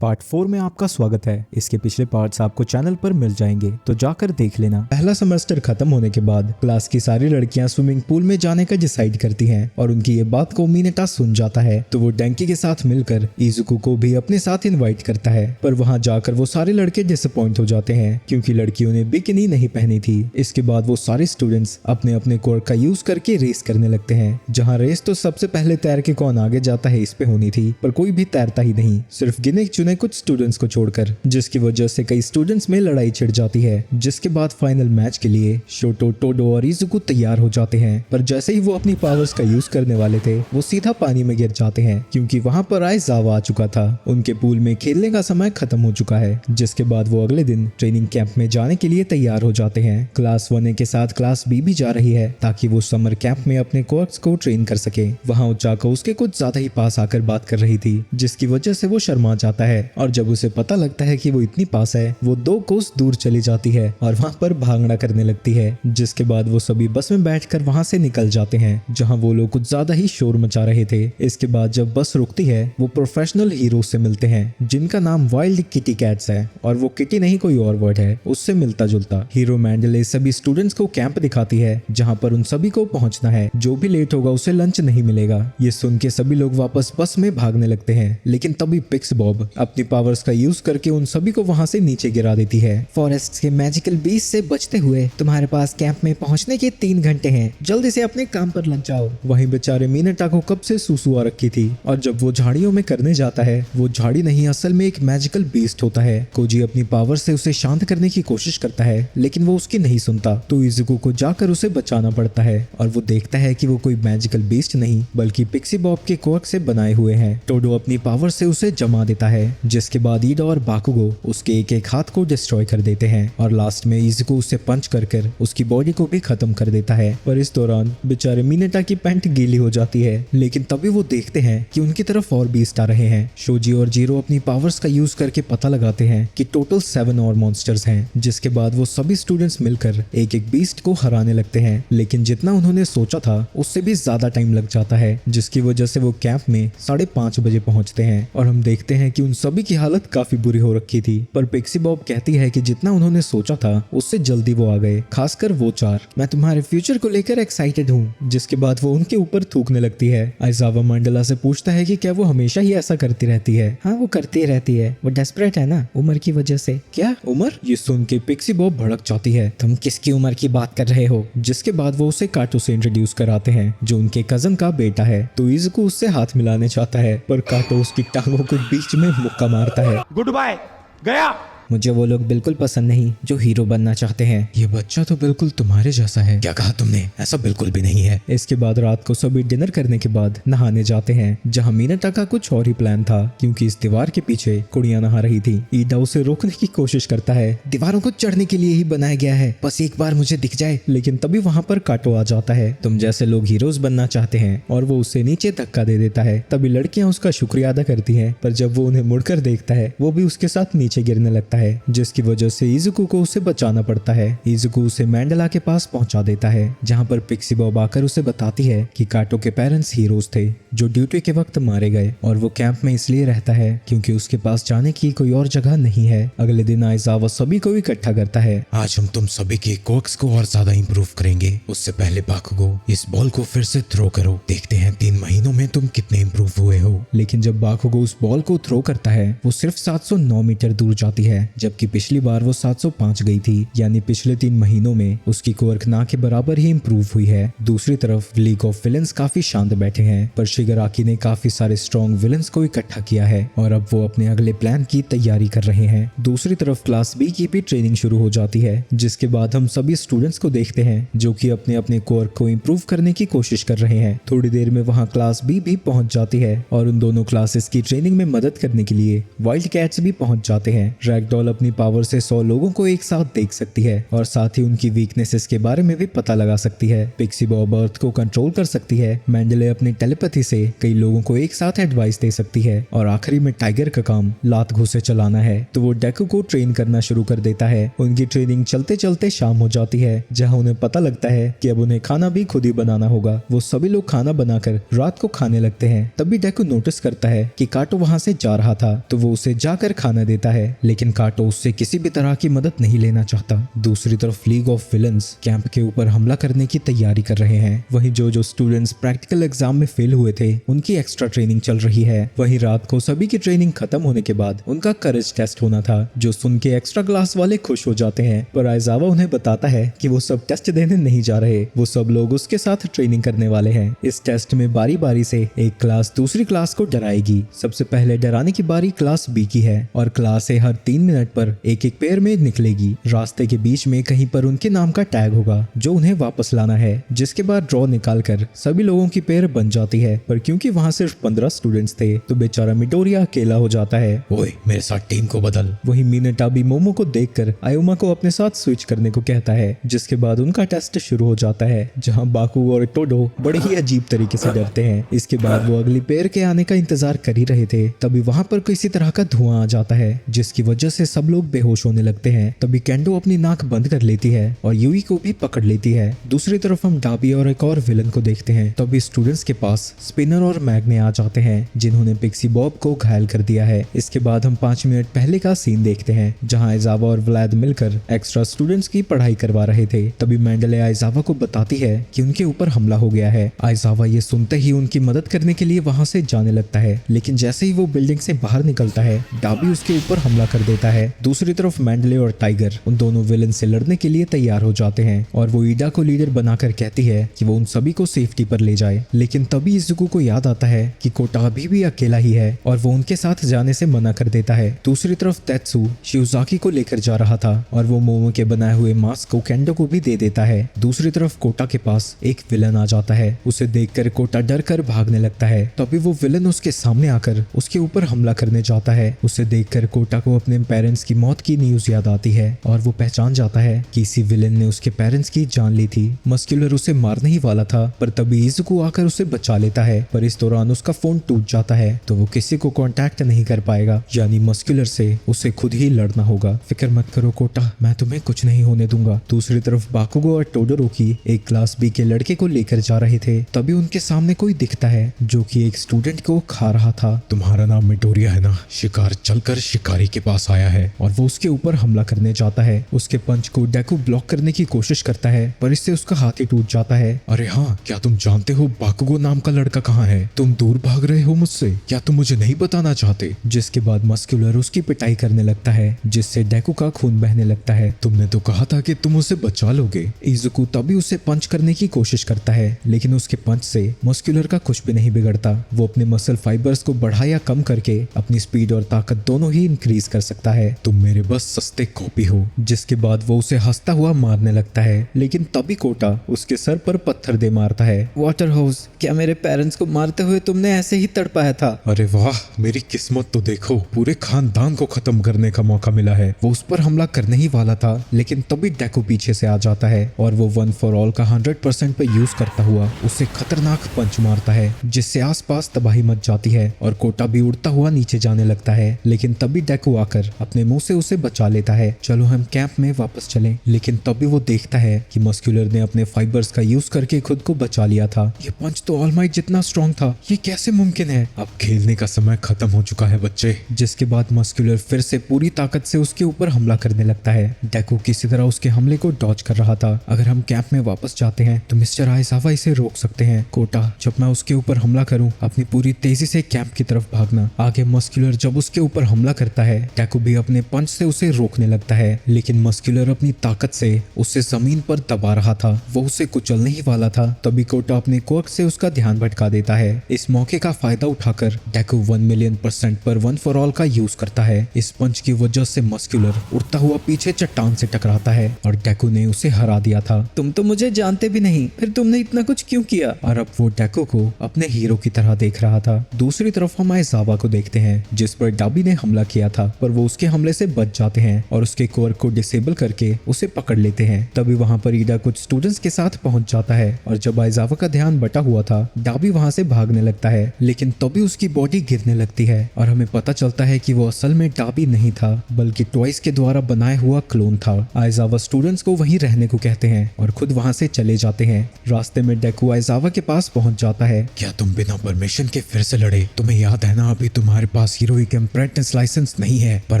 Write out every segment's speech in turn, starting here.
Part 4 में आपका स्वागत है। इसके पिछले पार्ट्स आपको चैनल पर मिल जाएंगे, तो जाकर देख लेना। पहला सेमेस्टर खत्म होने के बाद क्लास की सारी लड़कियां स्विमिंग पूल में जाने का डिसाइड करती हैं और उनकी ये बात को मिनेटा सुन जाता है, तो वो डेंकी के साथ मिलकर इजुको को भी अपने साथ इनवाइट करता है। पर वहां जाकर वो सारे लड़के डिसअपॉइंट हो जाते हैं क्योंकि लड़कियों ने बिकिनी नहीं पहनी थी। इसके बाद वो सारे स्टूडेंट्स अपने अपने कोर्ट का यूज करके रेस करने लगते हैं, जहाँ रेस तो सबसे पहले तैर के कौन आगे जाता है इस पे होनी थी, पर कोई भी तैरता ही नहीं, सिर्फ गिने चुने कुछ स्टूडेंट्स को छोड़कर, जिसकी वजह से कई स्टूडेंट्स में लड़ाई छिड़ जाती है। जिसके बाद फाइनल मैच के लिए शोटो, टोडो और इजुको तैयार हो जाते हैं, पर जैसे ही वो अपनी पावर्स का यूज करने वाले थे वो सीधा पानी में गिर जाते हैं क्योंकि वहां पर आइजावा आ चुका था। उनके पूल में खेलने का समय खत्म हो चुका है। जिसके बाद वो अगले दिन ट्रेनिंग कैंप में जाने के लिए तैयार हो जाते हैं। क्लास 1 के साथ क्लास बी भी जा रही है ताकि वो समर कैंप में अपने कोर्स को ट्रेन कर सके। वहाँ उचाको उसके कुछ ज्यादा ही पास आकर बात कर रही थी, जिसकी वजह से वो शर्मा जाता है और जब उसे पता लगता है कि वो इतनी पास है, वो 2 कोस दूर चली जाती है और वहाँ पर भागना करने लगती है। जिसके बाद वो सभी बस में बैठकर वहाँ से निकल जाते हैं, जहाँ वो लोग कुछ ज्यादा ही शोर मचा रहे थे। इसके बाद जब बस रुकती है वो प्रोफेशनल हीरो से मिलते हैं जिनका नाम वाइल्ड किटी कैट्स है, और वो किटी नहीं कोई और वर्ड है उससे मिलता जुलता। हीरो मैंडले सभी स्टूडेंट्स को कैंप दिखाती है जहाँ पर उन सभी को पहुँचना है, जो भी लेट होगा उसे लंच नहीं मिलेगा। ये सुन के सभी लोग वापस बस में भागने लगते हैं, लेकिन तभी पिक्स बॉब अपनी पावर्स का यूज करके उन सभी को वहां से नीचे गिरा देती है। फॉरेस्ट के मैजिकल बीस्ट से बचते हुए तुम्हारे पास कैंप में पहुंचने के 3 घंटे हैं, जल्दी से अपने काम पर लग जाओ। वहीं बेचारे मिनेटा को कब से सुसु आ रखी थी, और जब वो झाड़ियों में करने जाता है वो झाड़ी नहीं असल में एक मैजिकल बीस्ट होता है। कोजी अपनी पावर से उसे शांत करने की कोशिश करता है, लेकिन वो उसकी नहीं सुनता, तो इजुको को जाकर उसे बचाना पड़ता है और वो देखता है कि वो कोई मैजिकल बीस्ट नहीं बल्कि पिक्सी बॉब के कोर्क से बनाए हुए हैं। टोडो अपनी पावर से उसे जमा देता है, जिसके बाद ईडा और बाकुगो उसके एक एक हाथ को डिस्ट्रॉय कर देते हैं और लास्ट में इजुको उसे पंच कर उसकी बॉडी को भी खत्म कर देता है। पर इस दौरान बेचारे मिनेटा की पैंट गीली हो जाती है, लेकिन तभी वो देखते हैं कि उनकी तरफ और बीस्ट आ रहे हैं। शोजी और जीरो अपनी पावर्स का यूज करके पता लगाते हैं कि टोटल 7 और मॉन्स्टर्स हैं। जिसके बाद वो सभी स्टूडेंट्स मिलकर एक एक बीस्ट को हराने लगते हैं, लेकिन जितना उन्होंने सोचा था उससे भी ज्यादा टाइम लग जाता है, जिसकी वजह से वो कैंप में 5:30 बजे पहुंचते हैं और हम देखते हैं कि उन सभी की हालत काफी बुरी हो रखी थी। पर पिक्सी बॉब कहती है कि जितना उन्होंने सोचा था उससे जल्दी वो आ गए, खासकर वो 4। मैं तुम्हारे फ्यूचर को लेकर एक्साइटेड हूँ। जिसके बाद वो उनके ऊपर थूकने लगती है। आइजावा मंडला से पूछता है कि क्या वो हमेशा ही ऐसा करती रहती है। हाँ, वो करती रहती है, वो डेस्परेट है ना उम्र की वजह से। क्या उम्र? ये सुन के पिक्सी बॉब भड़क जाती है। तुम किसकी उम्र की बात कर रहे हो? जिसके बाद वो उसे काटो से इंट्रोड्यूस कराते हैं, जो उनके कजन का बेटा है। तो इजुको उससे हाथ मिलाने चाहता है, पर काटो उसकी टांगों के बीच में मुक्का मारता है। गुड बाय, गया। मुझे वो लोग बिल्कुल पसंद नहीं जो हीरो बनना चाहते हैं। ये बच्चा तो बिल्कुल तुम्हारे जैसा है। क्या कहा तुमने? ऐसा बिल्कुल भी नहीं है। इसके बाद रात को सभी डिनर करने के बाद नहाने जाते हैं, जहाँ मिनेटा का कुछ और ही प्लान था क्योंकि इस दीवार के पीछे कुड़ियां नहा रही थी। ईडा उसे रोकने की कोशिश करता है। दीवारों को चढ़ने के लिए ही बनाया गया है, बस एक बार मुझे दिख जाए। लेकिन तभी वहाँ पर काटो आ जाता है। तुम जैसे लोग हीरोज बनना चाहते हैं, और वो उसे नीचे धक्का दे देता है। तभी लड़कियां उसका शुक्रिया अदा करती हैं, पर जब वो उन्हें मुड़कर देखता है वो भी उसके साथ नीचे गिरने लगता है, जिसकी वजह से इजुको को उसे बचाना पड़ता है। इजुको उसे मैंडला के पास पहुंचा देता है, जहां पर पिक्सी बॉब आकर उसे बताती है कि काटो के पेरेंट्स हीरोज थे जो ड्यूटी के वक्त मारे गए, और वो कैंप में इसलिए रहता है क्योंकि उसके पास जाने की कोई और जगह नहीं है। अगले दिन आइजावा सभी को इकट्ठा करता है। आज हम तुम सभी के कोर्क्स को और ज्यादा इंप्रूव करेंगे। उससे पहले बाकुगो, इस बॉल को फिर से थ्रो करो, देखते हैं 3 महीनों में तुम कितने इंप्रूव हुए हो। लेकिन जब बाकुगो उस बॉल को थ्रो करता है वो सिर्फ 709 मीटर दूर जाती है, जबकि पिछली बार वो 705 गई थी। यानी पिछले 3 महीनों में उसकी कोर्क ना के बराबर ही इंप्रूव हुई है। दूसरी तरफ लीग ऑफ विलन्स काफी शांत बैठे हैं, पर शिगराकी ने काफी सारे स्ट्रॉन्ग विलन्स को इकट्ठा किया है और अब वो अपने अगले प्लान की तैयारी कर रहे हैं। दूसरी तरफ क्लास बी की भी ट्रेनिंग शुरू हो जाती है, जिसके बाद हम सभी स्टूडेंट्स को देखते हैं जो कि अपने अपने कोर्क को इंप्रूव करने की कोशिश कर रहे हैं। थोड़ी देर में वहाँ क्लास बी भी पहुंच जाती है और उन दोनों क्लासेस की ट्रेनिंग में मदद करने के लिए वाइल्ड कैट्स भी पहुंच जाते हैं। रैगडॉल कोटॉल अपनी पावर से 100 लोगों को एक साथ देख सकती है और साथ ही उनकी वीकनेसेस के बारे में भी पता लगा सकती है। पिक्सी बॉब अर्थ को कंट्रोल कर सकती है। मेंडले अपनी टेलीपैथी से कई लोगों को एक साथ एडवाइस दे सकती है और आखिरी में टाइगर का काम लात घुसे चलाना है। तो वो डेकू को ट्रेन करना शुरू कर देता है। उनकी ट्रेनिंग चलते चलते शाम हो जाती है, जहाँ उन्हें पता लगता है कि अब उन्हें खाना भी खुद ही बनाना होगा। वो सभी लोग खाना बनाकर रात को खाने लगते हैं। तभी डेकू नोटिस करता है कि काटो वहाँ से जा रहा था, तो वो उसे जाकर खाना देता है, लेकिन काटो उससे किसी भी तरह की मदद नहीं लेना चाहता। दूसरी तरफ लीग ऑफ विलन्स कैंप के ऊपर हमला करने की तैयारी कर रहे हैं। वहीं जो स्टूडेंट्स प्रैक्टिकल एग्जाम में फेल हुए थे उनकी एक्स्ट्रा ट्रेनिंग चल रही है। वहीं रात को सभी की ट्रेनिंग खत्म होने के बाद उनका करेज टेस्ट होना था, जो सुन के एक्स्ट्रा क्लास वाले खुश हो जाते हैं। पर आइजावा उन्हें बताता है कि वो सब टेस्ट देने नहीं जा रहे, वो सब लोग उसके साथ ट्रेनिंग करने वाले हैं। इस टेस्ट में बारी बारी से एक क्लास दूसरी क्लास को डराएगी। सबसे पहले डराने की बारी क्लास बी की है और क्लास ए हर 3 मिनट पर एक पेयर में निकलेगी। रास्ते के बीच में कहीं पर उनके नाम का टैग होगा जो उन्हें वापस लाना है, जिसके बाद ड्रॉ निकालकर सभी लोगों की पेयर बन जाती है। पर क्योंकि वहाँ सिर्फ 15 स्टूडेंट्स थे तो बेचारा मिडोरिया अकेला हो जाता है। ओए मेरे साथ टीम को बदल। वहीं मिनाटाबी मोमो को देखकर आयुमा को अपने साथ स्विच करने को कहता है, जिसके बाद उनका टेस्ट शुरू हो जाता है, जहां बाकू और टोडो बड़े ही अजीब तरीके से डरते हैं। इसके बाद वो अगली पेयर के आने का इंतजार कर ही रहे थे, तभी वहां पर किसी तरह का धुआं आ जाता है, जिसकी वजह से सब लोग बेहोश होने लगते हैं। तभी केंडो अपनी नाक बंद कर लेती है और यूई को भी पकड़ लेती है। दूसरी तरफ हम डाबी और एक और विलन को देखते हैं। तभी स्टूडेंट्स के पास स्पिनर और मैग्ने आ जाते हैं, जिन्होंने पिक्सी बॉब को घायल कर दिया है। इसके बाद हम 5 मिनट पहले का सीन देखते हैं, जहां आइजावा और व्लाद मिलकर एक्स्ट्रा स्टूडेंट्स की पढ़ाई करवा रहे थे। तभी मेंडले आइजावा को बताती है कि उनके ऊपर हमला हो गया है। आइजावा ये सुनते ही उनकी मदद करने के लिए वहां से जाने लगता है, लेकिन जैसे ही वो बिल्डिंग से बाहर निकलता है, डाबी उसके ऊपर हमला कर देता है। दूसरी तरफ मेंडले और टाइगर उन दोनों विलन से लड़ने के लिए तैयार हो जाते हैं और वो ईडा को लीडर बनाकर कहती है कि वो उन सभी को सेफ्टी पर ले जाए। लेकिन तभी इजुको को याद आता है कि कोटा अभी भी अकेला ही है और वो उनके साथ जाने से मना कर देता है। दूसरी तरफ तेत्सु शिवजाकी को लेकर जा रहा था और वो मोमो के बनाए हुए मास्क को केंडो को भी दे देता है। दूसरी तरफ कोटा के पास एक विलन आ जाता है। उसे देखकर कोटा डर कर भागने लगता है। तभी वो विलन उसके सामने आकर उसके ऊपर हमला करने जाता है। उसे देखकर कोटा को अपने पेरेंट्स की मौत की न्यूज याद आती है और वो पहचान जाता है कि इसी विलन ने उसके पेरेंट्स की जान ली थी। मस्कुलर उसे मारने ही वाला था, पर तभी इजुको आकर उसे बचा लेता है। पर इस दौरान उसका फोन टूट जाता है, तो वो किसी को कांटेक्ट नहीं कर पाएगा, यानी मस्कुलर से उसे खुद ही लड़ना होगा। फिक्र मत करो कोटा, मैं तुम्हें कुछ नहीं होने दूंगा। दूसरी तरफ बाकुगो और टोडोरोकी एक क्लास बी के लड़के को लेकर जा रहे थे। तभी उनके सामने कोई दिखता है जो कि एक स्टूडेंट को खा रहा था। तुम्हारा नाम मिडोरिया है ना? शिकार चलकर शिकारी के पास आया है। और वो उसके ऊपर हमला करने जाता है। उसके पंच को डेकू ब्लॉक करने की कोशिश करता है, पर इससे उसका हाथ ही टूट जाता है। अरे हाँ, क्या तुम जानते हो बाकुगो नाम का लड़का कहाँ है? तुम दूर भाग रहे हो मुझसे, क्या तुम मुझे नहीं बताना चाहते? जिसके बाद मस्कुलर उसकी पिटाई करने लगता है, जिससे डेकू का खून बहने लगता है। तुमने तो कहा था कि तुम उसे बचा लोगे। इजुको तभी उसे पंच करने की कोशिश करता है, लेकिन उसके पंच से मस्कुलर का कुछ भी नहीं बिगड़ता। वो अपने मसल फाइबर्स को बढ़ा या कम करके अपनी स्पीड और ताकत दोनों ही इंक्रीज कर सकता है। तुम मेरे बस सस्ते कॉपी हो। जिसके बाद वो उसे हंसता हुआ मारने लगता है, लेकिन तभी कोटा उसके सर पर पत्थर दे मारता है। वाटर हाउस, क्या मेरे पेरेंट्स को मारते हुए तुमने ऐसे ही तड़पाया था? अरे वाह, मेरी किस्मत तो देखो, पूरे खानदान को खत्म करने का मौका मिला है। वो उस पर हमला करने ही वाला था, लेकिन तभी डेकू पीछे से आ जाता है और वो 1 फॉर ऑल का 100% पे यूज करता हुआ उसे खतरनाक पंच मारता है, जिससे आसपास तबाही मच जाती है और कोटा भी उड़ता हुआ नीचे जाने लगता है। लेकिन तभी डेकू आकर अपने मुंह से उसे बचा लेता है। चलो हम कैंप में वापस चलें। लेकिन तभी वो देखता है कि मस्कुलर ने अपने फाइबर्स का यूज करके खुद को बचा लिया था। ये पंच तो ऑलमाइट जितना स्ट्रॉन्ग था, ये कैसे मुमकिन है? अब खेलने का समय खत्म हो चुका है बच्चे। जिसके बाद मस्कुलर फिर से पूरी ताकत से उसके ऊपर हमला करने लगता है। डेकू किसी तरह उसके हमले को डॉज कर रहा था। अगर हम कैंप में वापस जाते हैं तो मिस्टर आइजावा इसे रोक सकते हैं। कोटा, जब मैं उसके ऊपर हमला करूं, अपनी पूरी तेजी से कैंप की तरफ भागना। आगे मस्कुलर जब उसके ऊपर हमला करता है, डेकू भी अपने पंच से उसे रोकने लगता है, लेकिन मस्कुलर अपनी ताकत से उसे जमीन पर दबा रहा था। वो उसे कुचलने ही वाला था। तभी कोटा अपने कोर्क से उसका ध्यान भटका देता है। इस मौके का फायदा उठाकर डेकू 1 मिलियन % पर 1 फॉर ऑल का यूज करता है। इस पंच की वजह से मस्कुलर उड़ता हुआ पीछे चट्टान से टकराता है और डेकू ने उसे हरा दिया था। तुम तो मुझे जानते भी नहीं, फिर तुमने इतना कुछ क्यों किया? और अब वो डेकू को अपने हीरो की तरह देख रहा था। दूसरी तरफ हम आइजावा को देखते हैं, जिस पर डाबी ने हमला किया था, पर वो उसके उसके हमले से बच जाते हैं और उसके कोर को डिसेबल करके उसे पकड़ लेते हैं। तभी वहाँ पर ईडा कुछ स्टूडेंट्स के साथ पहुंच जाता है और जब आइजावा का ध्यान बटा हुआ था डाबी वहाँ से भागने लगता है, लेकिन तभी उसकी बॉडी गिरने लगती है और हमें पता चलता है कि वो असल में डाबी नहीं था बल्कि ट्वाइस के द्वारा बनाया हुआ क्लोन था। आइजावा स्टूडेंट्स को वहीं रहने को कहते हैं और खुद वहाँ से चले जाते हैं। रास्ते में डेकू आइजावा के पास पहुंच जाता है। क्या तुम बिना परमिशन के फिर से लड़े? तुम्हें याद है ना, अभी तुम्हारे पास हीरोइक अप्रेंटिस लाइसेंस नहीं है, पर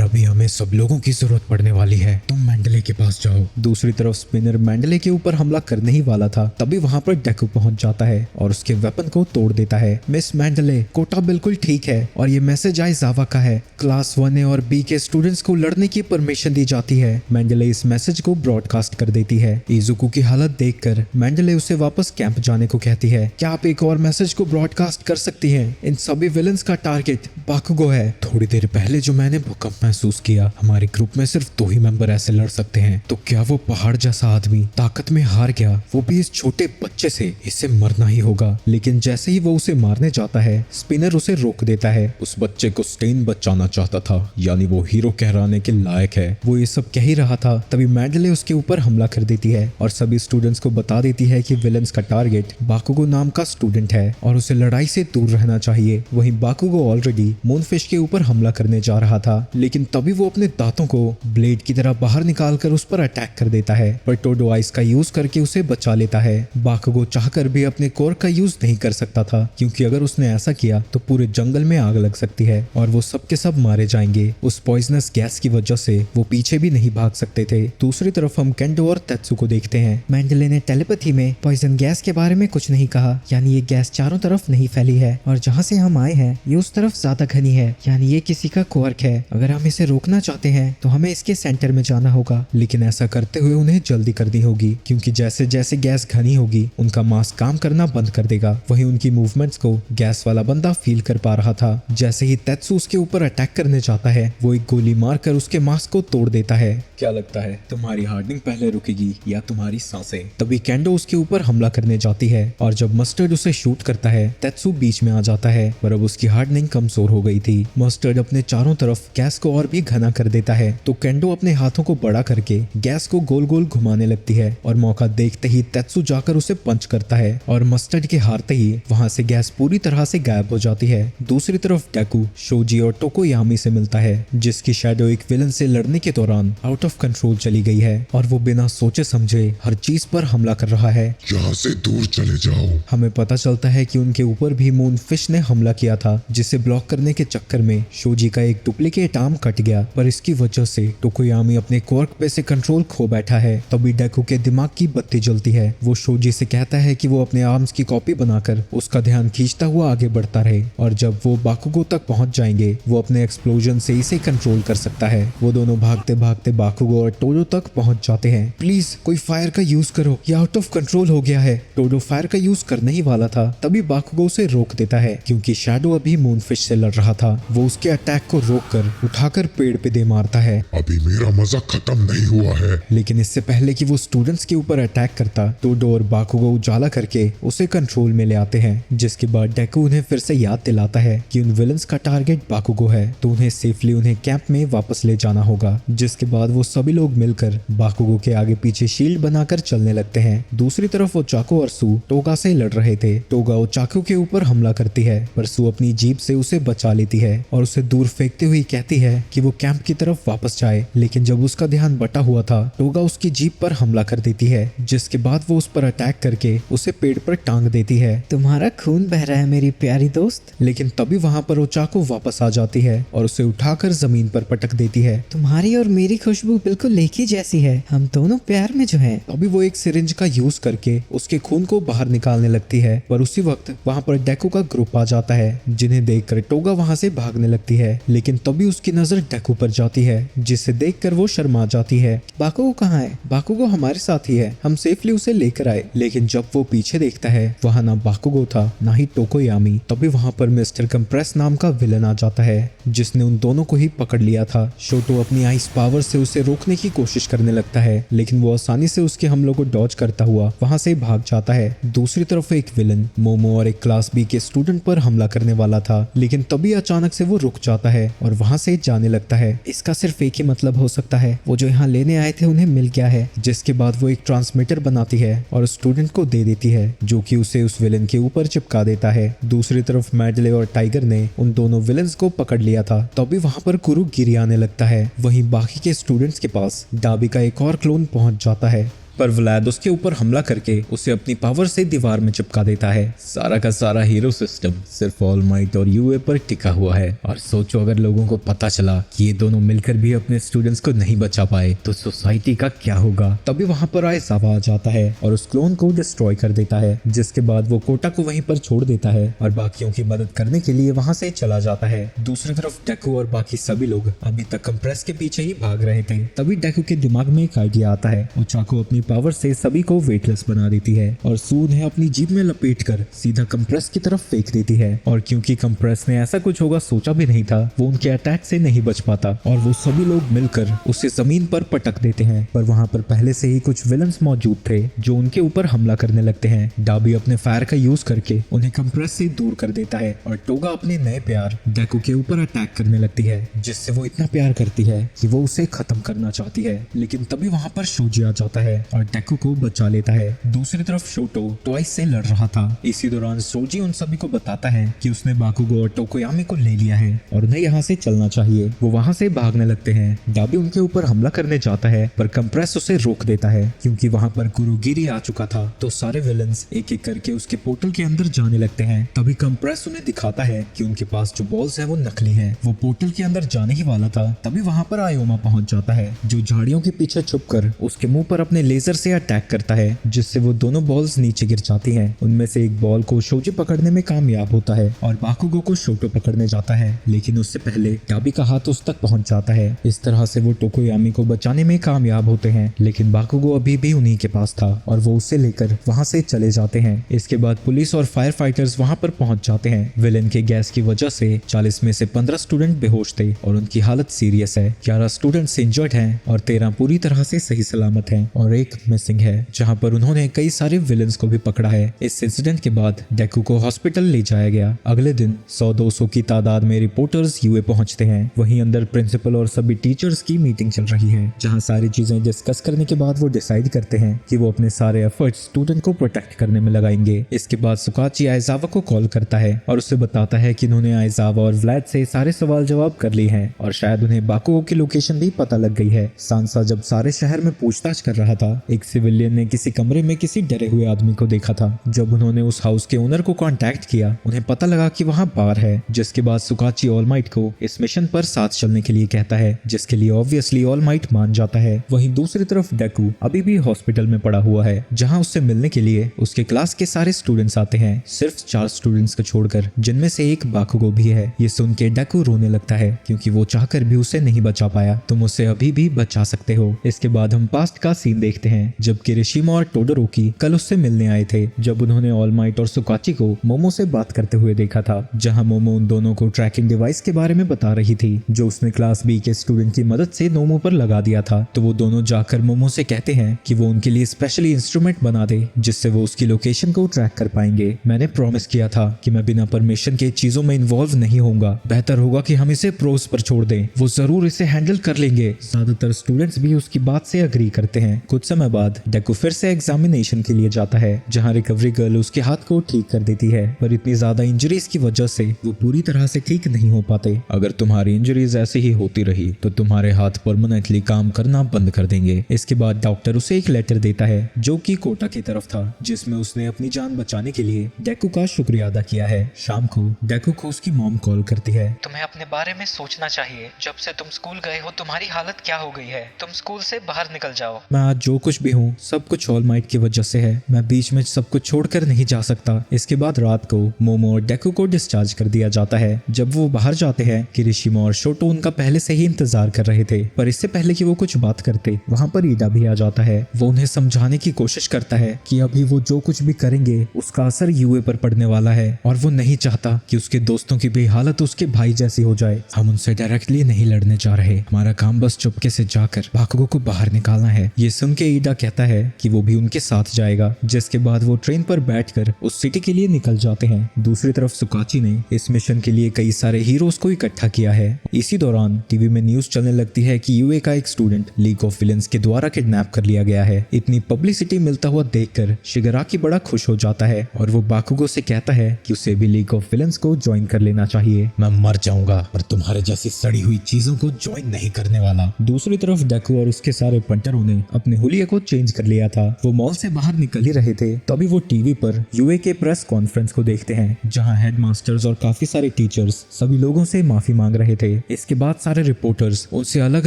अभी हमें सब लोगों की जरूरत पड़ने वाली है। तुम मैंडले के पास जाओ। दूसरी तरफ स्पिनर मैंडले के ऊपर हमला करने ही वाला था, तभी वहाँ पर डेकू पहुंच जाता है और उसके वेपन को तोड़ देता है। मिस मैंडले, कोटा बिल्कुल ठीक है और ये मैसेज आइजावा का है। क्लास 1A और B के स्टूडेंट्स को लड़ने की परमिशन दी जाती है। मैंडले इस मैसेज को ब्रॉडकास्ट कर देती है। इजुकू की हालत देखकर मैंडले उसे वापस कैंप जाने को कहती है। क्या आप एक और मैसेज को ब्रॉडकास्ट कर सकती हैं? इन सभी विलन्स का टारगेट बाकुगो है। थोड़ी देर पहले जो मैंने भूकंप महसूस किया, हमारे ग्रुप में सिर्फ 2 ही मेंबर ऐसे लड़ सकते हैं। तो क्या वो पहाड़ जैसा आदमी ताकत में हार गया, वो भी इस छोटे बच्चे से? इसे मरना ही होगा। लेकिन जैसे ही वो उसे मारने जाता है स्पिनर उसे रोक देता है। उस बच्चे को स्टेन बचाना चाहता था, यानी वो हीरो कहलाने के लायक है। वो ये सब कह ही रहा था तभी मैंडले उसके ऊपर हमला कर देती है और सभी स्टूडेंट्स को बता देती है कि विलन्स का टारगेट बाकुगो नाम का स्टूडेंट है और उसे लड़ाई से दूर रहना चाहिए। वहीं बाकुगो ऑलरेडी मूनफिश के ऊपर हमला करने जा रहा था, लेकिन तभी वो अपने दांतों को ब्लेड की तरह बाहर निकालकर उस पर अटैक कर देता है, पर टोडो आइस का यूज करके उसे बचा लेता है। बाकुगो चाहकर भी अपने कोर का यूज नहीं कर सकता था, क्योंकि अगर उसने ऐसा किया तो पूरे जंगल में आग लग सकती है और वो सब के सब मारे जाएंगे। उस पॉइजनस गैस की वजह से वो पीछे भी नहीं भाग सकते थे। दूसरी तरफ हम केंडो और तेत्सु को देखते हैं। मैंडले ने टेलीपैथी में पॉइजन गैस के बारे में कुछ नहीं कहा, यानी ये गैस चारों तरफ नहीं फैली है और जहाँ से हम आए हैं ये उस तरफ ज्यादा घनी है, यानी ये किसी का क्वर्क है। अगर हम इसे रोकना चाहते हैं तो हमें इसके सेंटर में जाना होगा। लेकिन ऐसा करते हुए उन्हें जल्दी करनी होगी, क्योंकि जैसे जैसे गैस घनी होगी उनका मास्क काम करना बंद कर देगा। वहीं उनकी मूवमेंट्स को गैस वाला बंदा फील कर पा रहा था। जैसे ही तेत्सु उसके ऊपर अटैक करने जाता है वो एक गोली मारकर उसके मास्क को तोड़ देता है। क्या लगता है तुम्हारी हार्डनिंग पहले रुकेगी या तुम्हारी सांसें? तभी केंडो उसके ऊपर हमला करने जाती है और जब मस्टर्ड उसे शूट करता है तेत्सु बीच में आ जाता है, पर अब उसकी हार्डनिंग कमजोर हो गई थी। मस्टर्ड अपने चारों तरफ गैस को और भी घना कर देता है तो केंडो अपने हाथों को बड़ा करके गैस को गोल गोल घुमाने लगती है और मौका देखते ही तेत्सु जाकर उसे पंच करता है और मस्टर्ड के हारते ही वहां से गैस पूरी तरह से गायब हो जाती है। दूसरी तरफ डेकू शोजी और टोकोयामी से मिलता है, जिसकी शैडो एक विलन से लड़ने के दौरान आउट ऑफ कंट्रोल चली गई है और वो बिना सोचे समझे हर चीज पर हमला कर रहा है। यहाँ से दूर चले जाओ। हमें पता चलता है कि उनके ऊपर भी मूनफिश ने हमला किया था, जिसे ब्लॉक करने के चक्कर में शोजी का एक डुप्लीकेट आर्म कट गया, पर इसकी वजह से टोकोयामी अपने क्वर्क पे से कंट्रोल खो बैठा है। तभी डेकू के दिमाग की बत्ती जलती है। वो शोजी से कहता है कि वो अपने आर्म्स की कॉपी बनाकर उसका ध्यान खींचता हुआ आगे बढ़ता रहे और जब वो बाकुगो तक पहुंच जाएंगे वो अपने एक्सप्लोजन से इसे कंट्रोल कर सकता है। वो दोनों भागते भागते बाकुगो और टोडो तक पहुंच जाते हैं। प्लीज कोई फायर का यूज करो, ये आउट ऑफ कंट्रोल हो गया है। टोडो फायर का यूज करने ही वाला था तभी बाकुगो उसे रोक देता है, क्योंकि शैडो अभी मूनफिश से लड़ रहा था। वो उसके अटैक को रोककर उठाकर पेड़ पे दे मारता है। अभी मेरा मजा खत्म नहीं हुआ है। लेकिन इससे पहले कि वो स्टूडेंट्स के ऊपर अटैक करता टोडो और बाकुगो उजाला करके उसे कंट्रोल में ले आते हैं, जिसके बाद डेकू उन्हें फिर से याद दिलाता है कि उन विलन्स का टारगेट बाकुगो है, तो उन्हें सेफली उन्हें कैंप में वापस ले जाना होगा। जिसके बाद वो सभी लोग मिलकर बाकुगो के आगे पीछे शील्ड बनाकर चलने लगते हैं। दूसरी तरफ ओचाको और सू टोगा से लड़ रहे थे। टोगा ओचाको के ऊपर हमला करती है, पर सू अपनी जीप से उसे बचा लेती है और उसे दूर फेंकते हुए कहती है कि वो कैंप की तरफ वापस जाए। लेकिन जब उसका ध्यान बटा हुआ था टोगा उसकी जीप पर हमला कर देती है, जिसके बाद वो उस पर अटैक करके उसे पेड़ पर टांग देती है। तुम्हारा खून बह रहा है मेरी प्यारी दोस्त। लेकिन तभी वहाँ पर ओचाको वापस आ जाती है और उसे उठाकर जमीन पर पटक देती है। तुम्हारी और मेरी खुशबू बिल्कुल एक ही जैसी है, हम दोनों प्यार में जो हैं। तभी वो एक सिरिंज का यूज करके उसके खून को बाहर निकालने लगती है, पर उसी वक्त वहाँ पर डेकू का ग्रुप आ जाता है, जिन्हें देखकर टोगा वहाँ से भागने लगती है। लेकिन तभी उसकी नजर डेकू पर जाती है, जिसे देखकर वो शर्मा जाती है। बाकुगो कहाँ है? बाकुगो हमारे साथ ही है, हम सेफली उसे लेकर आए। लेकिन जब वो पीछे देखता है वहाँ ना बाकुगो था ना ही टोकोयामी। तभी वहाँ पर मिस्टर कंप्रेस नाम का विलन आ जाता है, जिसने उन दोनों को ही पकड़ लिया था। शोटो अपनी आइस पावर से उसे रोकने की कोशिश करने लगता है, लेकिन वो आसानी से उसके हमलों को डॉज करता हुआ वहाँ से भाग जाता है। दूसरी तरफ एक विलन मोमो और एक क्लास बी के स्टूडेंट पर हमला करने वाला था, लेकिन तभी अचानक से वो रुक जाता है और वहाँ से जाने लगता है इसका सिर्फ एक ही मतलब हो सकता है, वो जो यहाँ लेने आए थे उन्हें मिल गया है। जिसके बाद वो एक ट्रांसमीटर बनाती है और स्टूडेंट को दे देती है, जो कि उसे उस विलन के ऊपर चिपका देता है। दूसरी तरफ मैडले और टाइगर ने उन दोनों विलन्स को पकड़ लिया था, तभी वहाँ पर कुरुगिरी आने लगता है। वहीं बाकी के स्टूडेंट्स के पास डाबी का एक और क्लोन पहुंच जाता है, पर व्लाद उसके ऊपर हमला करके उसे अपनी पावर से दीवार में चिपका देता है। सारा का सारा हीरो सिस्टम सिर्फ ऑल माइट और यूए पर टिका हुआ है। और सोचो अगर लोगों को पता चला कि ये दोनों मिलकर भी अपने स्टूडेंट्स को नहीं बचा पाए तो सोसाइटी का क्या होगा। तभी वहां पर आइजावा आ जाता है और उस क्लोन को डिस्ट्रॉय कर देता है, जिसके बाद वो कोटा को वहीं पर छोड़ देता है और बाकियों की मदद करने के लिए वहां से चला जाता है। दूसरी तरफ डेकू और बाकी सभी लोग अभी तक कंप्रेस के पीछे ही भाग रहे थे। तभी डेकू के दिमाग में एक आइडिया आता है। वो चाकू अपनी पावर से सभी को वेटलेस बना देती है और सू उन्हें अपनी जीभ में लपेटकर सीधा कंप्रेस की तरफ फेंक देती है। और क्योंकि कंप्रेस ने ऐसा कुछ होगा सोचा भी नहीं था, वो उनके अटैक से नहीं बच पाता और वो सभी लोग मिलकर उसे जमीन पर पटक देते हैं। पर वहां पर पहले से ही कुछ विलन्स मौजूद थे जो उनके ऊपर हमला करने लगते हैं। डाबी अपने फायर का यूज करके उन्हें कंप्रेस से दूर कर देता है और टोगा अपने नए प्यार डेकू के ऊपर अटैक करने लगती है, जिससे वो इतना प्यार करती है कि वो उसे खत्म करना चाहती है। लेकिन तभी वहां पर शोजी आ जाता है और डेकू को बचा लेता है। दूसरी तरफ शोटो ट्वाइस से लड़ रहा था। इसी दौरान सोजी उन सभी को बताता है कि उसने बाकुगो और टोकोयामी को ले लिया है और उन्हें यहाँ से चलना चाहिए। वो वहाँ से भागने लगते हैं। डाबी उनके ऊपर हमला करने जाता है पर कंप्रेस उसे रोक देता है, क्योंकि वहाँ पर कुरुगिरी आ चुका था। तो सारे विलन्स एक एक करके उसके पोर्टल के अंदर जाने लगते हैं। तभी कंप्रेस उन्हें दिखाता है कि उनके पास जो बॉल्स है वो नकली है। वो पोर्टल के अंदर जाने ही वाला था, तभी वहाँ पर आयोमा पहुंच जाता है, जो झाड़ियों के पीछे छुपकर उसके मुंह पर अपने लेजर से अटैक करता है, जिससे वो दोनों बॉल्स नीचे गिर जाती हैं। उनमें से एक बॉल को शोजी पकड़ने में कामयाब होता है और बाकुगो को शोटो पकड़ने जाता है, लेकिन उससे पहले डाबी का हाथ उस तक पहुंच जाता है। इस तरह से वो टोकोयामी को बचाने में कामयाब होते हैं, लेकिन बाकुगो अभी भी उन्हीं के पास था और वो उसे लेकर वहां से चले जाते हैं। इसके बाद पुलिस और फायर फाइटर्स वहां पर पहुंच जाते हैं। विलेन के गैस की वजह से 40 में से 15 स्टूडेंट बेहोश थे और उनकी हालत सीरियस है। 11 स्टूडेंट्स इंजर्ड हैं और 13 पूरी तरह से सही सलामत हैं और एक मिसिंग है, जहां पर उन्होंने कई सारे विलन्स को भी पकड़ा है। इस इंसिडेंट के बाद डेकू को हॉस्पिटल ले जाया गया। अगले दिन 100-200 की तादाद में रिपोर्टर्स यूए पहुंचते हैं। वहीं अंदर प्रिंसिपल और सभी टीचर्स की मीटिंग चल रही है, जहां सारी चीजें डिस्कस करने के बाद वो डिसाइड करते हैं कि वो अपने सारे एफर्ट्स स्टूडेंट को प्रोटेक्ट करने में लगाएंगे। इसके बाद सुकाची आइजावा को कॉल करता है और उसे बताता है कि उन्होंने आइजावा और व्लाद से सारे सवाल जवाब कर लिए हैं और शायद उन्हें बाकुगो की लोकेशन भी पता लग गई है। सांसा जब सारे शहर में पूछताछ कर रहा था, एक सिविलियन ने किसी कमरे में किसी डरे हुए आदमी को देखा था। जब उन्होंने उस हाउस के ओनर को कांटेक्ट किया, उन्हें पता लगा कि वहाँ बार है, जिसके बाद सुकाची ऑल माइट को इस मिशन पर साथ चलने के लिए कहता है, जिसके लिए ऑब्वियसली ऑल माइट मान जाता है। वहीं दूसरी तरफ डेकू अभी भी हॉस्पिटल में पड़ा हुआ है, जहाँ उससे मिलने के लिए उसके क्लास के सारे स्टूडेंट्स आते हैं, सिर्फ 4 स्टूडेंट्स को छोड़कर, जिनमें से एक बाकुगो भी है। ये सुन के डेकू रोने लगता है, क्योंकि वो चाहकर भी उसे नहीं बचा पाया। तुम उसे अभी भी बचा सकते हो। इसके बाद हम पास्ट का सीन देखते हैं, जब किरिशिमा और टोडोरोकी कल उससे मिलने आए थे, जब उन्होंने ऑल माइट और सुकाची को मोमो से बात करते हुए देखा था, जहां मोमो उन दोनों को ट्रैकिंग डिवाइस के बारे में बता रही थी, जो उसने क्लास बी के स्टूडेंट की मदद से नोमो पर लगा दिया था। तो वो दोनों जाकर मोमो से कहते हैं कि वो उनके लिए स्पेशली इंस्ट्रूमेंट बना दे, जिससे वो उसकी लोकेशन को ट्रैक कर पाएंगे। मैंने प्रॉमिस किया था कि मैं बिना परमिशन के चीजों में इन्वॉल्व नहीं होऊंगा। बेहतर होगा कि हम इसे प्रोस पर छोड़ दें, वो जरूर इसे हैंडल कर लेंगे। ज्यादातर स्टूडेंट्स भी उसकी बात से अग्री करते हैं। कुछ समय बाद डेकू फिर से एग्जामिनेशन के लिए जाता है, जहां रिकवरी गर्ल उसके हाथ को ठीक कर देती है, पर इतनी ज्यादा इंजरीज की वजह से वो पूरी तरह से ठीक नहीं हो पाते। अगर तुम्हारी इंजरीज ऐसी ही होती रही तो तुम्हारे हाथ परमानेंटली काम करना बंद कर देंगे। इसके बाद डॉक्टर उसे एक लेटर देता है, जो कि कोटा की तरफ था, जिसमें उसने अपनी जान बचाने के लिए डेकू का शुक्रिया अदा किया है। शाम को डेकू को उसकी मॉम कॉल करती है। तुम्हें अपने बारे में सोचना चाहिए। जब से तुम स्कूल गए हो तुम्हारी हालत क्या हो गई है। तुम स्कूल से बाहर निकल जाओ। मैं आज जो कुछ भी हूँ सब कुछ ऑल माइट की वजह से है। मैं बीच में सब कुछ छोड़कर नहीं जा सकता। इसके बाद रात को मोमो और डेकू को डिस्चार्ज कर दिया जाता है। जब वो बाहर जाते हैं, किरिशिमा और शोटो उनका पहले से ही इंतजार कर रहे थे, पर इससे पहले कि वो कुछ बात करते, वहाँ पर ईडा भी आ जाता है। वो उन्हें समझाने की कोशिश करता है कि अभी वो जो कुछ भी करेंगे उसका असर यूए पर पड़ने वाला है और वो नहीं चाहता कि उसके दोस्तों की भी हालत उसके भाई जैसी हो जाए। हम उनसे डायरेक्टली नहीं लड़ने जा रहे, हमारा काम बस चुपके से जाकर बाकुगो को बाहर निकालना है। ये सुन के ईडा कहता है कि वो भी उनके साथ जाएगा, जिसके बाद वो ट्रेन पर बैठकर उस सिटी के लिए निकल जाते हैं। दूसरी तरफ सुकाची ने इस मिशन के लिए कई सारे हीरोज को इकट्ठा किया है। इसी दौरान टीवी में न्यूज चलने लगती है कि यूए का एक स्टूडेंट लीग ऑफ विलेंस के द्वारा किडनैप कर लिया गया है। इतनी पब्लिसिटी मिलता हुआ देखकर शिगाराकी बड़ा खुश हो जाता है और वो बाकुगो से कहता है कि उसे भी लीग ऑफ विलेंस को ज्वाइन कर लेना चाहिए। मैं मर जाऊंगा पर तुम्हारे जैसी सड़ी हुई चीजों को ज्वाइन नहीं करने वाला। दूसरी तरफ डेकू और उसके सारे पंटरों ने अपने हुलिये को चेंज कर लिया था। वो मॉल से बाहर निकल ही रहे थे, तभी वो टीवी पर यूए के प्रेस कॉन्फ्रेंस को देखते हैं, जहां हेडमास्टर्स और काफी सारे टीचर्स सभी लोगों से माफी मांग रहे थे। इसके बाद सारे रिपोर्टर्स उनसे अलग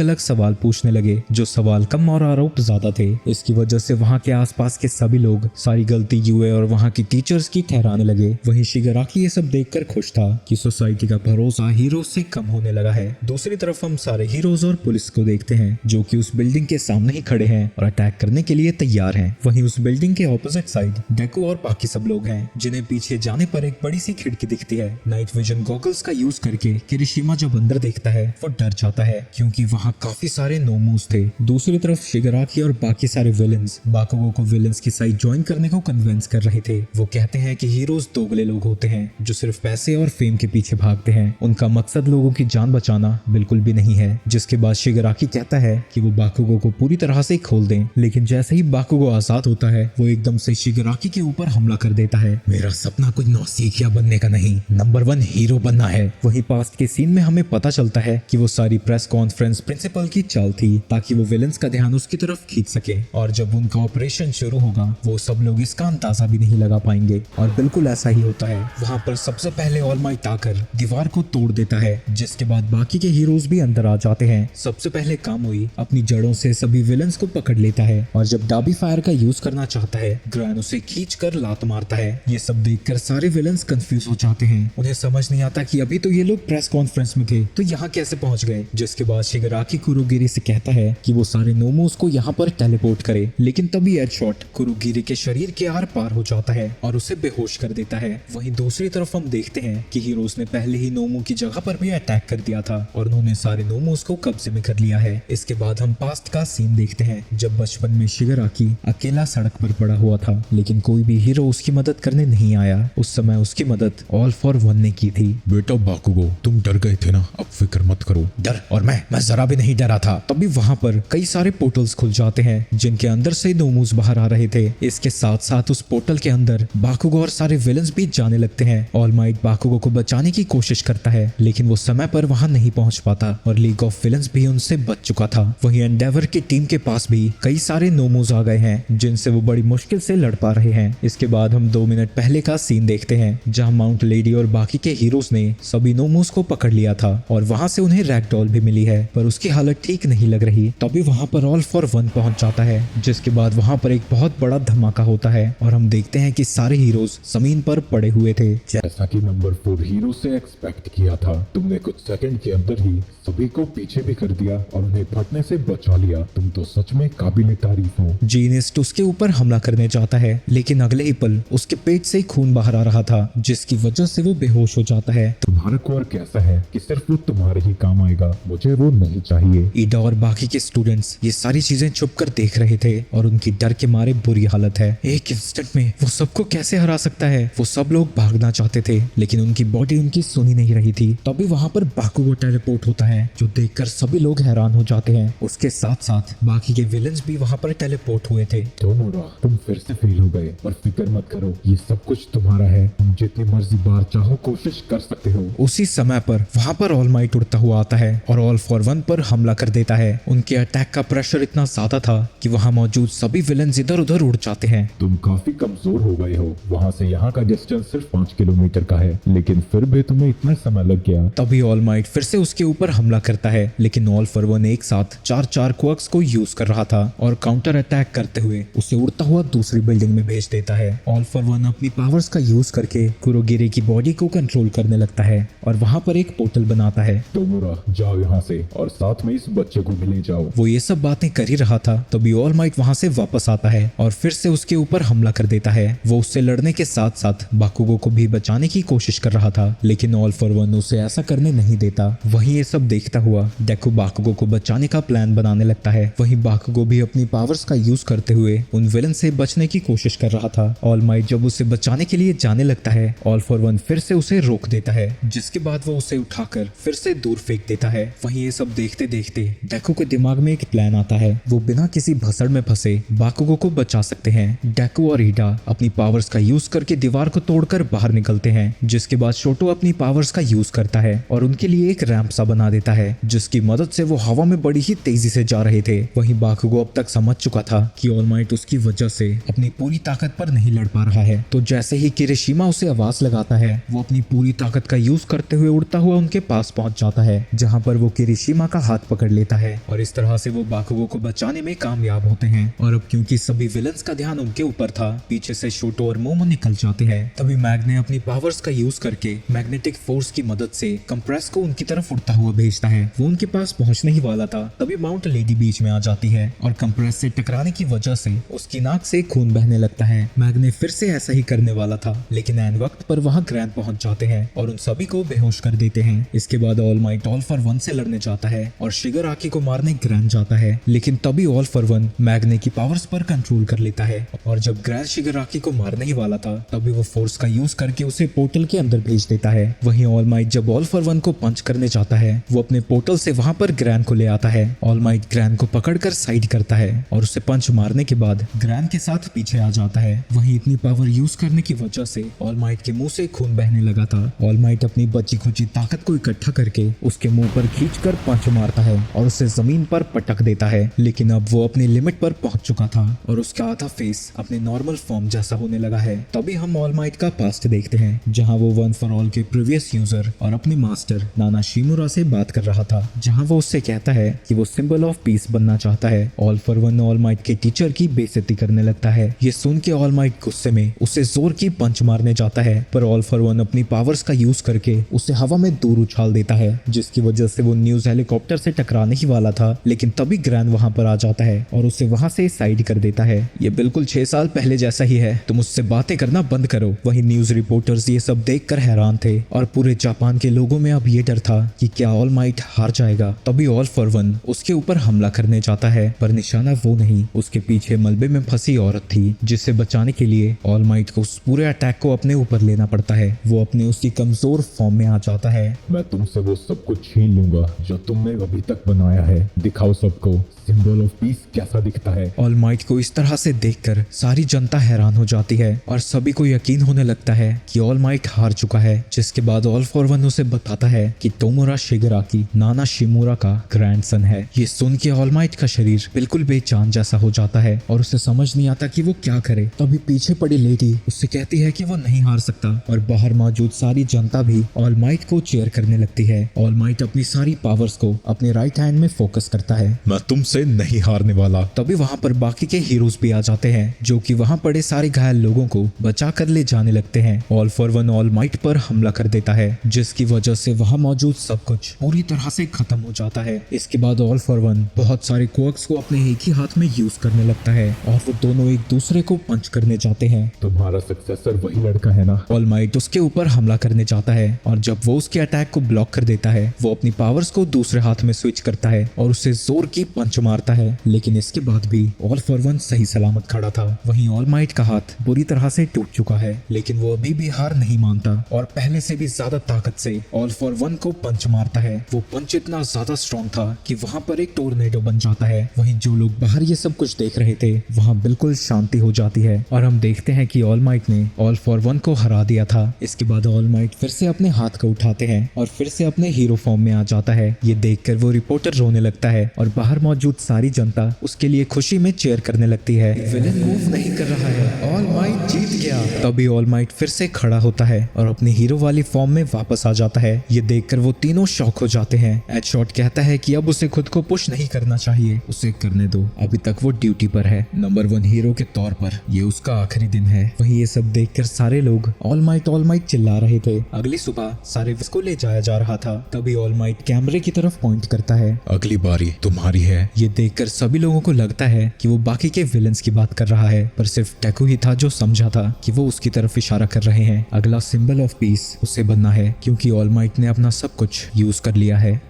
अलग सवाल पूछने लगे, जो सवाल कम और आरोप ज्यादा थे। इसकी वजह से वहां के आसपास के सभी लोग सारी गलती यूए और वहां की टीचर्स की ठहराने लगे। वहीं शिगाराकी ये सब देखकर खुश था कि सोसाइटी का भरोसा हीरोज से कम होने लगा है। दूसरी तरफ हम सारे हीरोज और पुलिस को देखते हैं, जो कि उस बिल्डिंग के सामने ही खड़े हैं और अटैक करने के लिए तैयार हैं। वहीं उस बिल्डिंग के ऑपोजिट साइड डेकू और बाकी सब लोग हैं, जिन्हें पीछे जाने पर एक बड़ी सी खिड़की दिखती है। नाइट विजन गॉगल्स का यूज करके किरिशिमा जब अंदर देखता है वो डर जाता है, क्योंकि वहाँ काफी सारे नोमूस थे। दूसरी तरफ शिगाराकी और बाकी सारे विलेंस बाकुगो को विलेंस की साइड ज्वाइन करने को कन्विंस कर रहे थे। वो कहते हैं कि हीरोज दोगले लोग होते हैं जो सिर्फ पैसे और फेम के पीछे भागते हैं। उनका मकसद लोगों की जान बचाना बिल्कुल भी नहीं है। जिसके बाद शिगाराकी कहता है कि वो बाकुगो को पूरी तरह से खोल दें, लेकिन जैसे ही बाकुगो आजाद होता है वो एकदम से शिगाराकी के ऊपर हमला कर देता है। मेरा सपना कुछ नौसिखिया बनने का नहीं, नंबर 1 हीरो बनना है। वहीं पास्ट के सीन में हमें पता चलता है कि वो सारी प्रेस कॉन्फ्रेंस प्रिंसिपल की चाल थी, ताकि वो विलेंस का ध्यान उसकी तरफ खींच सके, और जब उनका ऑपरेशन शुरू होगा वो सब लोग इसका अंदाजा भी नहीं लगा पाएंगे। और बिल्कुल ऐसा ही होता है। वहाँ पर सबसे पहले ऑल माइट आकर दीवार को तोड़ देता है, जिसके बाद बाकी के हीरोज भी अंदर आ जाते हैं। सबसे पहले कामुई अपनी जड़ों से सभी विलेंस को पकड़ लेता है, और जब डाबी फायर का यूज करना चाहता है ग्रैन उसे खींच कर लात मारता है। ये सब देखकर सारे विलेंस कंफ्यूज हो जाते हैं। उन्हें समझ नहीं आता कि अभी तो ये लोग प्रेस कॉन्फ्रेंस में थे, तो यहाँ कैसे पहुंच गए। जिसके बाद शिगाराकी कुरुगिरी से कहता है कि वो सारे नोमोस को यहाँ पर टेलीपोर्ट करे, लेकिन तभी एड शॉट कुरुगिरी के शरीर के आर पार हो जाता है और उसे बेहोश कर देता है। वहीं दूसरी तरफ हम देखते हैं कि हीरोज ने पहले ही नोमो की जगह पर भी अटैक कर दिया था और उन्होंने सारे नोमोस को कब्जे में कर लिया है। इसके बाद हम पास्ट का सीन देखते हैं, जब बचपन में शिगाराकी अकेला सड़क पर पड़ा हुआ था, लेकिन कोई भी हीरो उसकी मदद करने नहीं आया। उस समय उसकी मदद ऑल फॉर वन ने की थी। बेटा बाकुगो, तुम डर गए थे ना, अब फिक्र मत करो। डर और मैं जरा भी नहीं डरा था। तभी वहाँ पर कई सारे पोर्टल्स खुल जाते हैं, जिनके अंदर से नोमूस बाहर आ रहे थे। इसके साथ साथ उस पोर्टल के अंदर बाकुगो और सारे विलेंस भी जाने लगते हैं। ऑल माइट बाकुगो को बचाने की कोशिश करता है, लेकिन वो समय पर वहाँ नहीं पहुँच पाता और लीग ऑफ विलेंस भी उनसे बच चुका था। वहीं एंडेवर की टीम के पास भी कई सारे नोमूस आ गए हैं, जिनसे वो बड़ी मुश्किल से लड़ पा रहे हैं। इसके बाद हम 2 मिनट पहले का सीन देखते हैं, जहाँ माउंट लेडी और बाकी के हीरोज ने सभी नोमूस को पकड़ लिया था और वहाँ से उन्हें रैगडॉल भी मिली है, पर उसकी हालत ठीक नहीं लग रही। तभी वहाँ पर ऑल फॉर वन पहुंच जाता है, जिसके बाद वहाँ पर एक बहुत बड़ा धमाका होता है और हम देखते हैं कि सारे हीरोज जमीन पर पड़े हुए थे। जैसा कि नंबर 4 हीरो से एक्सपेक्ट किया था, तुमने कुछ सेकंड के अंदर ही सभी को पीछे भी कर दिया और उन्हें फटने से बचा लिया। तुम तो सच में काबिले तारीफ हो। जीनिस्ट उसके ऊपर हमला करने जाता है, लेकिन अगले ही पल उसके पेट से खून बाहर आ रहा था, जिसकी वजह से वो बेहोश हो जाता है। तुम्हारा कोर कैसा है कि सिर्फ वो तुम्हारे ही काम आएगा, मुझे वो नहीं चाहिए। ईडा और बाकी के स्टूडेंट्स ये सारी चीजें छुप कर देख रहे थे और उनकी डर के मारे बुरी हालत है। एक इंस्टेंट में वो सबको कैसे हरा सकता है। वो सब लोग भागना चाहते थे, लेकिन उनकी बॉडी उनकी सुनी नहीं रही थी। तभी वहाँ पर बाकुगो टेलीपोर्ट होता है, जो देखकर सभी लोग हैरान हो जाते हैं। उसके साथ साथ बाकी के विलेंस भी वहाँ पर टेलीपोर्ट हुए थे। तोमोरा, तुम फिर से फेल हो गए, पर फिक्र मत करो, ये सब कुछ तुम्हारा है। तुम जितनी मर्जी बार चाहो कोशिश कर सकते हो। उसी समय पर वहाँ पर ऑल माइट उड़ता हुआ आता है और ऑल फॉर वन पर हमला कर देता है। उनके अटैक का प्रेशर इतना ज्यादा था कि वहाँ मौजूद सभी विलेंस इधर उधर उड़ जाते हैं। तुम काफी कमजोर हो गए हो। वहाँ से यहाँ का डिस्टेंस सिर्फ 5 किलोमीटर का है, लेकिन फिर भी तुम्हें इतना समय लग गया। तभी ऑल माइट फिर से उसके ऊपर हमला करता है, लेकिन ऑल फॉर वन एक साथ 4 क्वर्क्स को यूज कर रहा था और काउंटर अटैक करते हुए उसे उड़ता हुआ दूसरी बिल्डिंग में भेज देता है। ऑल फॉर वन अपनी पावर्स का यूज करके कुरोगिरी की बॉडी को कंट्रोल करने लगता है और वहाँ पर एक पोर्टल बनाता है। तोमोरा, जाओ यहाँ से और साथ में इस बच्चे को भी ले जाओ। वो ये सब बातें कर ही रहा था, तभी ऑल माइट वहाँ से वापस आता है और फिर से उसके ऊपर हमला कर देता है। वो उससे लड़ने के साथ साथ बाकुगो को भी बचाने की कोशिश कर रहा था, लेकिन ऑल फॉर वन उसे ऐसा करने नहीं देता। वहीं ये सब देखता हुआ डेकू बाकुगो को बचाने का प्लान बनाने लगता है। वहीं बाकुगो भी अपनी अपनी पावर्स का यूज करते हुए उन विलन से बचने की कोशिश कर रहा था। ऑल माइट जब उसे बचाने के लिए जाने लगता है, ऑल फॉर वन फिर से उसे रोक देता है, जिसके बाद वो उसे उठाकर फिर से दूर फेंक देता है। वहीं ये सब देखते देखते डेकू के दिमाग में एक प्लान आता है। वो बिना किसी भसड़ में फंसे बाकुगो को बचा सकते हैं। डेकू और ईडा अपनी पावर्स का यूज करके दीवार को तोड़कर बाहर निकलते हैं, जिसके बाद शोटो अपनी पावर्स का यूज करता है और उनके लिए एक रैंप सा बना देता है, जिसकी मदद से वो हवा में बड़ी ही तेजी से जा रहे थे। वहीं बाकुगो अब तक समझ चुका था कि ऑल माइट उसकी वजह से अपनी पूरी ताकत पर नहीं लड़ पा रहा है। तो जैसे ही किरिशिमा उसे आवाज लगाता है, वो अपनी पूरी ताकत का यूज करते हुए उड़ता हुआ उनके पास पहुंच जाता है, जहां पर वो किरिशिमा का हाथ पकड़ लेता है और इस तरह से वो बाकुगो को बचाने में कामयाब होते हैं। और अब क्योंकि सभी विलन्स का ध्यान उनके ऊपर था, पीछे से शोटो और मोमो निकल जाते हैं। तभी मैग ने अपनी पावर्स का यूज करके मैग्नेटिक फोर्स की मदद से कंप्रेस को उनकी तरफ उड़ता हुआ भेजता है। वो उनके पास पहुंचने ही वाला था, तभी माउंट लेडी बीच में आ जाती है और कंप्रेस से टकराने की वजह से उसकी नाक से खून बहने लगता है। मैग ने फिर से ऐसा ही करने वाला था, लेकिन ऐन वक्त पर वहां ग्रैंड पहुंच जाते हैं और उन सभी को बेहोश कर देते हैं। इसके बाद all might all for one से लड़ने जाता है और शिगराकी को मारने ग्रैंड जाता है, लेकिन तभी ऑल फॉर वन मैग्ने की पावर्स पर कंट्रोल कर लेता है और जब ग्रैंड शिगराकी को मारने ही वाला था, तभी वो फोर्स का यूज करके उसे पोर्टल के अंदर भेज देता है। वहीं ऑल माइट जब ऑल फॉर वन को पंच करने जाता है, वो अपने पोर्टल से वहां पर ग्रैंड को ले आता है। ऑल माइट ग्रैंड को पकड़कर साइड करता है और उसे पंच मारने के बाद ग्रैंड के साथ पीछे आ जाता है। वहीं इतनी पावर यूज करने की वजह से ऑल माइट के मुंह से खून बहने लगा था। ऑल माइट अपनी बची खुची ताकत को इकट्ठा करके उसके मुंह पर खींचकर पंच मारता है और उसे जमीन पर पटक देता है, लेकिन अब वो अपनी लिमिट पर पहुंच चुका था और उसका आधा फेस अपने नॉर्मल फॉर्म जैसा होने लगा है। तभी हम ऑल माइट का पास्ट देखते हैं, जहां वो वन फॉर ऑल के प्रीवियस यूजर और अपने मास्टर नाना शिमुरा से बात कर रहा था, जहां वो उससे कहता है कि वो सिंबल ऑफ पीस बनना चाहता है। All for one all might के टीचर की बेइज्जती करने लगता है। ये सुन के ऑल माइट गुस्से में उसे जोर की पंच मारने जाता है, पर ऑल फॉर वन अपनी पावर्स का यूज करके उसे हवा में दूर उछाल देता है, जिसकी वजह से वो न्यूज हेलीकॉप्टर से टकराने ही वाला था, लेकिन तभी ग्रैंड वहां पर आ जाता है और उसे वहां से साइड कर देता है। ये बिल्कुल 6 साल पहले जैसा ही है, तुम उससे बातें करना बंद करो। वहीं न्यूज रिपोर्टर्स ये सब देखकर हैरान थे और पूरे जापान के लोगों में अब ये डर था कि क्या ऑल माइट हार जाएगा। तभी ऑल फॉर वन उसके ऊपर हमला करने जाता है, पर निशाना वो नहीं, उसके पीछे मलबे में फंसी औरत थी, जिसे बचाने के लिए ऑल माइट को उस पूरे अटैक को अपने ऊपर लेना पड़ता है। वो अपने उसी कमजोर फॉर्म में आ जाता है। मैं तुमसे वो सब कुछ छीन लूंगा जो तुमने अभी तक बनाया है। दिखाओ सबको सिंबल ऑफ पीस कैसा दिखता है। ऑल माइट को इस तरह से देखकर सारी जनता हैरान हो जाती है और सभी को यकीन होने लगता है कि ऑल माइट हार चुका है। जिसके बाद ऑल फॉर वन उसे बताता है कि तोमुरा शिगराकी नाना शिमुरा का ग्रैंडसन है। ये सुन के ऑल माइट का शरीर बिल्कुल बेजान जैसा हो जाता है और उसे समझ नहीं आता कि वो क्या करे। तभी पीछे पड़ी लेडी उससे कहती है कि वो नहीं हार सकता और बाहर मौजूद सारी जनता भी ऑल माइट को चीयर करने लगती है। ऑल माइट अपनी सारी पावर्स को अपने राइट हैंड में फोकस करता है। मैं तुमसे नहीं हारने वाला। तभी वहां पर बाकी के हीरोज भी आ जाते हैं, जो कि वहां पड़े सारे घायल लोगों को बचा कर ले जाने लगते हैं। All for one all might पर हमला कर देता है, जिसकी वजह से वहां मौजूद सब कुछ पूरी तरह से खत्म हो जाता है। इसके बाद ऑल फॉर वन बहुत सारे क्वर्क्स को अपने एक ही हाथ में यूज करने लगता है और वो दोनों एक दूसरे को पंच करने जाते हैं। तुम्हारा सक्सेसर वही लड़का है ना। ऑल माइट उसके ऊपर हमला करने जाता है और जब वो उसके अटैक को ब्लॉक कर देता है, वो अपनी पावर्स को दूसरे हाथ में स्विच करता है और उसे जोर की पंच मारता है, लेकिन इसके बाद भी ऑल फॉर वन सही सलामत खड़ा था। वहीं ऑल माइट का हाथ बुरी तरह से टूट चुका है, लेकिन वो अभी भी हार नहीं मानता और पहले से भी ज्यादा ताकत से ऑल फॉर वन को पंच मारता है। वो पंच इतना ज्यादा स्ट्रॉन्ग था कि वहां पर एक टोर्नेडो बन जाता है। वहीं जो लोग बाहर ये सब कुछ देख रहे थे, वहां बिल्कुल शांति हो जाती है और हम देखते हैं कि ऑल माइट ने ऑल फॉर वन को हरा दिया था। इसके बाद ऑल माइट फिर से अपने हाथ को उठाते हैं और फिर से अपने हीरो फॉर्म में आ जाता है। ये देखकर वो रिपोर्टर रोने लगता है और बाहर मौजूद सारी जनता उसके लिए खुशी में चीयर करने लगती है। विलेन मूव नहीं कर रहा है, ऑल माइट जीत गया। तभी ऑल माइट फिर से खड़ा होता है और अपनी हीरो वाली फॉर्म में वापस आ जाता है। ये देखकर वो तीनों शॉक हो जाते हैं। एडशॉट कहता है कि अब उसे खुद को पुश नहीं करना चाहिए, उसे करने दो, अभी तक वो ड्यूटी पर है। नंबर 1 हीरो के तौर पर ये उसका आखिरी दिन है। वहीं ये सब देखकर सारे लोग ऑल माइट चिल्ला रहे थे। अगली सुबह सारे को ले जाया जा रहा था। तभी ऑल माइट कैमरे की तरफ पॉइंट करता है। अगली बारी तुम्हारी है। ये देखकर सभी लोगों को लगता है कि वो बाकी के विलन्स की बात कर रहा है, पर सिर्फ डेकू ही था जो समझा था कि वो उसकी तरफ इशारा कर रहे हैं। अगला सिंबल ऑफ पीस उसे बनना है, क्योंकि ऑल माइट ने अपना सब कुछ यूज कर लिया है।